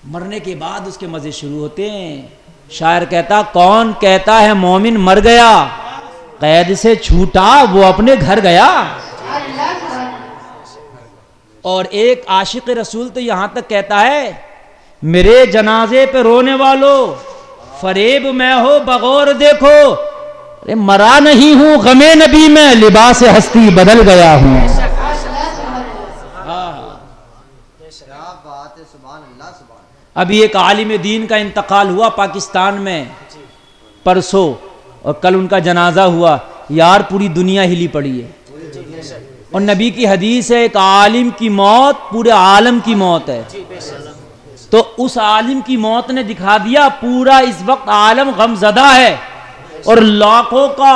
مرنے کے بعد اس کے مزے شروع ہوتے ہیں. شاعر کہتا کون کہتا ہے مومن مر گیا, قید سے چھوٹا وہ اپنے گھر گیا. اور ایک عاشق رسول تو یہاں تک کہتا ہے میرے جنازے پہ رونے والوں فریب میں ہو بغور دیکھو, ارے مرا نہیں ہوں غم نبی میں لباس ہستی بدل گیا ہوں. ابھی ایک عالم دین کا انتقال ہوا پاکستان میں پرسوں, اور کل ان کا جنازہ ہوا. یار پوری دنیا ہلی پڑی ہے, اور نبی کی حدیث ہے ایک عالم کی موت پورے عالم کی موت ہے. تو اس عالم کی موت نے دکھا دیا پورا اس وقت عالم غم زدہ ہے, اور لاکھوں کا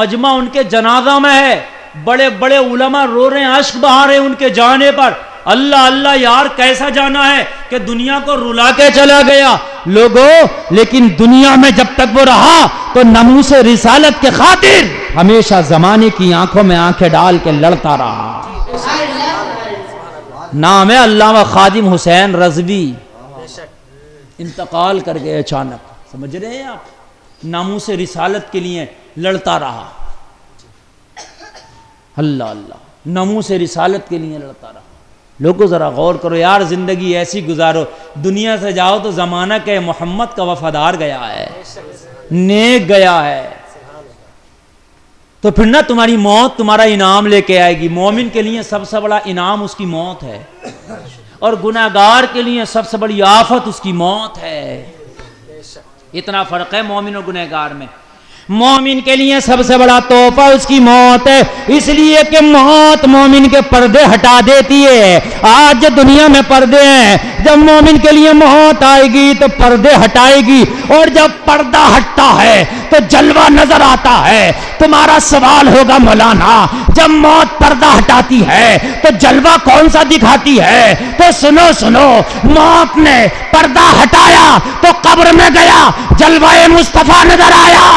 مجمع ان کے جنازہ میں ہے. بڑے بڑے علماء رو رہے ہیں, اشک بہا رہے ہیں ان کے جانے پر. اللہ اللہ یار کیسا جانا ہے کہ دنیا کو رلا کے چلا گیا. لوگوں لیکن دنیا میں جب تک وہ رہا تو ناموس رسالت کے خاطر ہمیشہ زمانے کی آنکھوں میں آنکھیں ڈال کے لڑتا رہا. نام ہے علامہ خادم حسین رضوی, انتقال کر گئے اچانک. سمجھ رہے ہیں آپ, ناموس رسالت کے لیے لڑتا رہا. اللہ اللہ, ناموس رسالت کے لیے لڑتا رہا. لوگوں ذرا غور کرو یار, زندگی ایسی گزارو, دنیا سے جاؤ تو زمانہ کہ محمد کا وفادار گیا ہے, نیک گیا ہے, تو پھر نہ تمہاری موت تمہارا انعام لے کے آئے گی. مومن کے لیے سب سے بڑا انعام اس کی موت ہے, اور گناہگار کے لیے سب سے بڑی آفت اس کی موت ہے. اتنا فرق ہے مومن اور گنہگار میں. مومن کے لیے سب سے بڑا تحفہ اس کی موت ہے, اس لیے کہ موت مومن کے پردے ہٹا دیتی ہے. آج جو دنیا میں پردے ہیں, جب مومن کے لیے موت آئے گی تو پردے ہٹائے گی, اور جب پردہ ہٹتا ہے تو جلوہ نظر آتا ہے. تمہارا سوال ہوگا مولانا جب موت پردہ ہٹاتی ہے تو جلوہ کون سا دکھاتی ہے؟ تو سنو سنو, موت نے پردہ ہٹایا تو قبر میں گیا, جلوہ مصطفیٰ نظر آیا.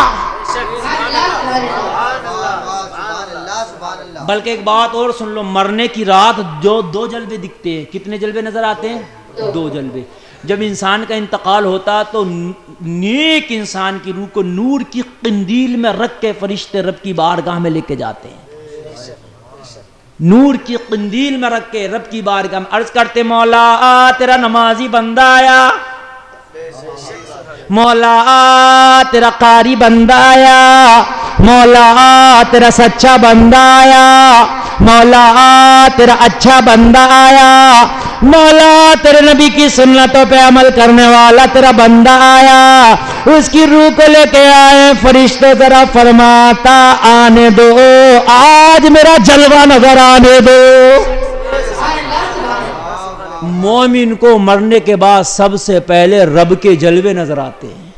بلکہ ایک بات اور سن لو, مرنے کی رات جو دو جلوے دکھتے ہیں. کتنے جلوے نظر آتے ہیں؟ دو جلوے. جب انسان کا انتقال ہوتا تو نیک انسان کی روح کو نور کی قندیل میں رکھ کے فرشتے رب کی بارگاہ میں لے کے جاتے ہیں. نور کی قندیل میں رکھ کے رب کی بارگاہ میں عرض کرتے مولا تیرا نمازی بندہ آیا, مولا تیرا قاری بندہ آیا, مولا تیرا سچا بندہ آیا, مولا تیرا اچھا بندہ آیا, مولا تیرے نبی کی سنتوں پہ عمل کرنے والا تیرا بندہ آیا. اس کی روح کو لے کے آئے فرشتے, ذرا فرماتا آنے دو, آج میرا جلوہ نظر آنے دو. مومن کو مرنے کے بعد سب سے پہلے رب کے جلوے نظر آتے ہیں,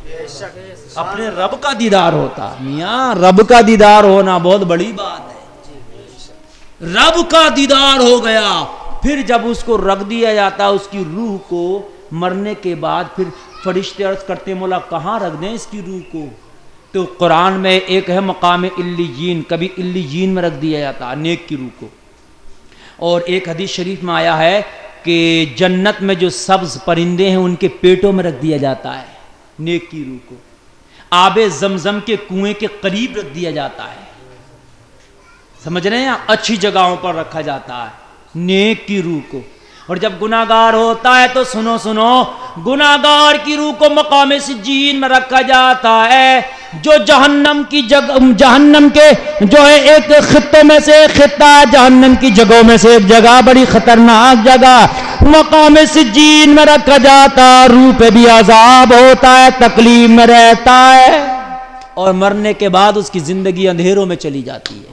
اپنے رب کا دیدار ہوتا. میاں رب کا دیدار ہونا بہت بڑی بات ہے. رب کا دیدار ہو گیا, پھر جب اس کو رکھ دیا جاتا اس کی روح کو مرنے کے بعد, پھر فرشتے عرض کرتے مولا کہاں رکھ دیں اس کی روح کو؟ تو قرآن میں ایک ہے مقام علیین, کبھی علیین میں رکھ دیا جاتا نیک کی روح کو. اور ایک حدیث شریف میں آیا ہے کہ جنت میں جو سبز پرندے ہیں ان کے پیٹوں میں رکھ دیا جاتا ہے نیک کی روح کو. آب زمزم کے کنویں کے قریب رکھ دیا جاتا ہے. سمجھ رہے ہیں, اچھی جگہوں پر رکھا جاتا ہے نیک کی روح کو. اور جب گناہگار ہوتا ہے تو سنو سنو, گناہگار کی روح کو مقام سجین میں رکھا جاتا ہے, جو جہنم کی جہنم کے جو ہے ایک خطوں میں سے ایک خطہ, جہنم کی جگہوں میں سے ایک جگہ, بڑی خطرناک جگہ, مقام سجین میں رکھا جاتا. روح پہ بھی عذاب ہوتا ہے, تکلیف میں رہتا ہے, اور مرنے کے بعد اس کی زندگی اندھیروں میں چلی جاتی ہے.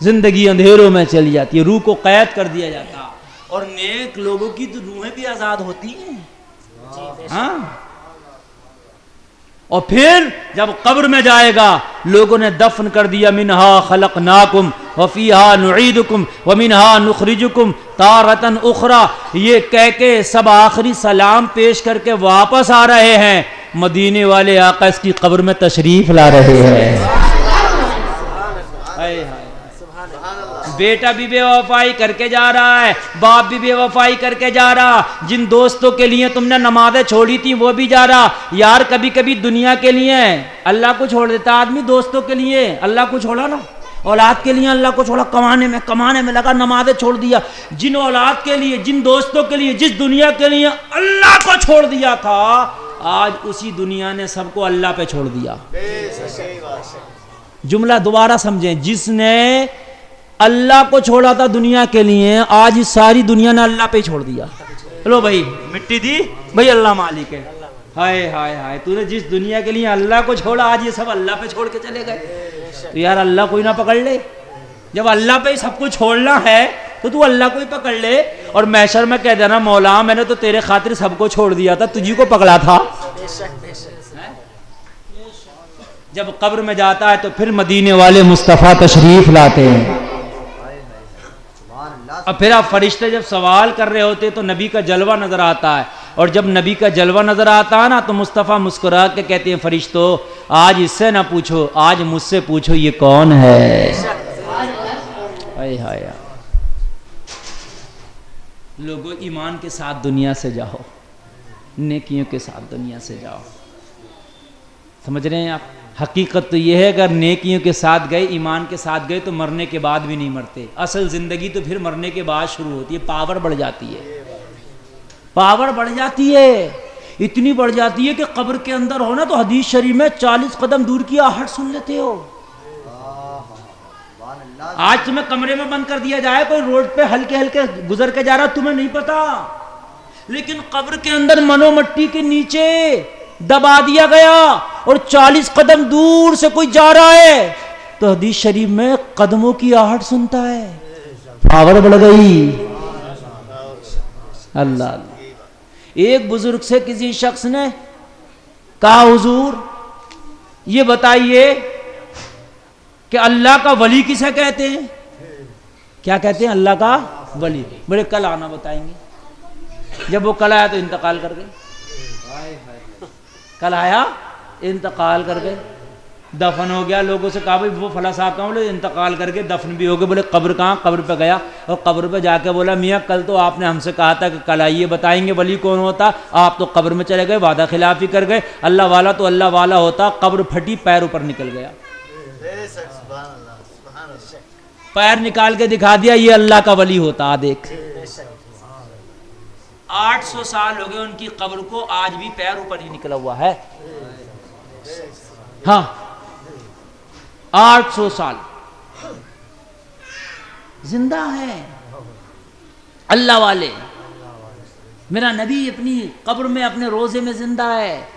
زندگی اندھیروں میں چلی جاتی ہے, روح کو قید کر دیا جاتا. اور نیک لوگوں کی تو روحیں بھی آزاد ہوتی ہیں. ہاں, اور پھر جب قبر میں جائے گا, لوگوں نے دفن کر دیا منہا خلقناکم وفیہا نعیدکم ومنہا نخرجکم تارۃ اخری, یہ کہہ کے سب آخری سلام پیش کر کے واپس آ رہے ہیں. مدینے والے آقا اس کی قبر میں تشریف لا رہے ہیں. بیٹا بھی بے وفائی کر کے جا رہا ہے، باپ بھی بے وفائی کر کے جا رہا، جن دوستوں کے لیے تم نے نمازیں چھوڑی تھی وہ بھی جا رہا۔ یار کبھی کبھی دنیا کے لیے اللہ کو چھوڑ دیتا آدمی، دوستوں کے لیے اللہ کو چھوڑا نا، اولاد کے لیے اللہ کو چھوڑا، کمانے میں لگا، نمازیں چھوڑ دیا۔ جن اولاد کے لیے، جن دوستوں کے لیے، جس دنیا کے لیے اللہ کو چھوڑ دیا تھا، آج اسی دنیا نے سب کو اللہ پہ چھوڑ دیا۔ جملہ دوبارہ سمجھیں، جس نے اللہ کو چھوڑا تھا دنیا کے لیے، آج ساری دنیا نے اللہ پہ چھوڑ دیا۔ چلو بھائی مٹی دی بھائی، اللہ مالک ہے۔ ہائے ہائے ہائے، تو نے جس دنیا کے لیے اللہ کو چھوڑا، آج یہ سب اللہ پہ چھوڑ کے چلے گئے۔ تو یار اللہ کوئی نہ پکڑ لے؟ جب اللہ پہ سب کو چھوڑنا ہے تو اللہ کو ہی پکڑ لے، اور محشر میں کہہ دینا مولا میں نے تو تیرے خاطر سب کو چھوڑ دیا تھا، تجھی کو پکڑا تھا۔ جب قبر میں جاتا ہے تو پھر مدینے والے مصطفیٰ تشریف لاتے ہیں، اور پھر آپ فرشتے جب سوال کر رہے ہوتے تو نبی کا جلوہ نظر آتا ہے، اور جب نبی کا جلوہ نظر آتا ہے نا تو مصطفیٰ مسکرا کے کہتے ہیں فرشتوں آج اس سے نہ پوچھو، آج مجھ سے پوچھو یہ کون ہے۔ ہائے ہائے، لوگوں ایمان کے ساتھ دنیا سے جاؤ، نیکیوں کے ساتھ دنیا سے جاؤ۔ سمجھ رہے ہیں آپ؟ حقیقت تو یہ ہے اگر نیکیوں کے ساتھ گئے، ایمان کے ساتھ گئے تو مرنے کے بعد بھی نہیں مرتے۔ اصل زندگی تو پھر مرنے کے بعد شروع ہوتی ہے، پاور بڑھ جاتی ہے، پاور بڑھ جاتی ہے، اتنی بڑھ جاتی ہے کہ قبر کے اندر ہونا تو حدیث شریف میں 40 قدم دور کی آہٹ سن لیتے ہو۔ آج تمہیں کمرے میں بند کر دیا جائے، کوئی روڈ پہ ہلکے ہلکے گزر کے جا رہا تمہیں نہیں پتا، لیکن قبر کے اندر منو مٹی کے نیچے دبا دیا گیا اور 40 قدم دور سے کوئی جا رہا ہے تو حدیث شریف میں قدموں کی آہٹ سنتا ہے، پاور بڑھ گئی۔ اللہ ایک بزرگ سے کسی شخص نے کہا حضور یہ بتائیے کہ اللہ کا ولی کسے کہتے ہیں؟ کیا کہتے ہیں؟ اللہ کا ولی۔ بڑے کل آنا بتائیں گے۔ جب وہ کل آیا تو انتقال کر گئے، کل آیا انتقال کر گئے، دفن ہو گیا۔ لوگوں سے کہا بھائی وہ فلاں صاحب کہاں؟ بولے انتقال کر کے دفن بھی ہو گئے۔ بولے قبر کہاں؟ قبر پہ گیا اور قبر پہ جا کے بولا میاں کل تو آپ نے ہم سے کہا تھا کہ کل آئیے بتائیں گے ولی کون ہوتا، آپ تو قبر میں چلے گئے، وعدہ خلافی کر گئے۔ اللہ والا تو اللہ والا ہوتا، قبر پھٹی، پیر اوپر نکل گیا، پیر نکال کے دکھا دیا یہ اللہ کا ولی ہوتا۔ دیکھ 800 سال ہو گئے ان کی قبر کو، آج بھی پیر اوپر ہی نکلا ہوا ہے۔ ہاں 800 سال زندہ ہے اللہ والے۔ میرا نبی اپنی قبر میں اپنے روزے میں زندہ ہے۔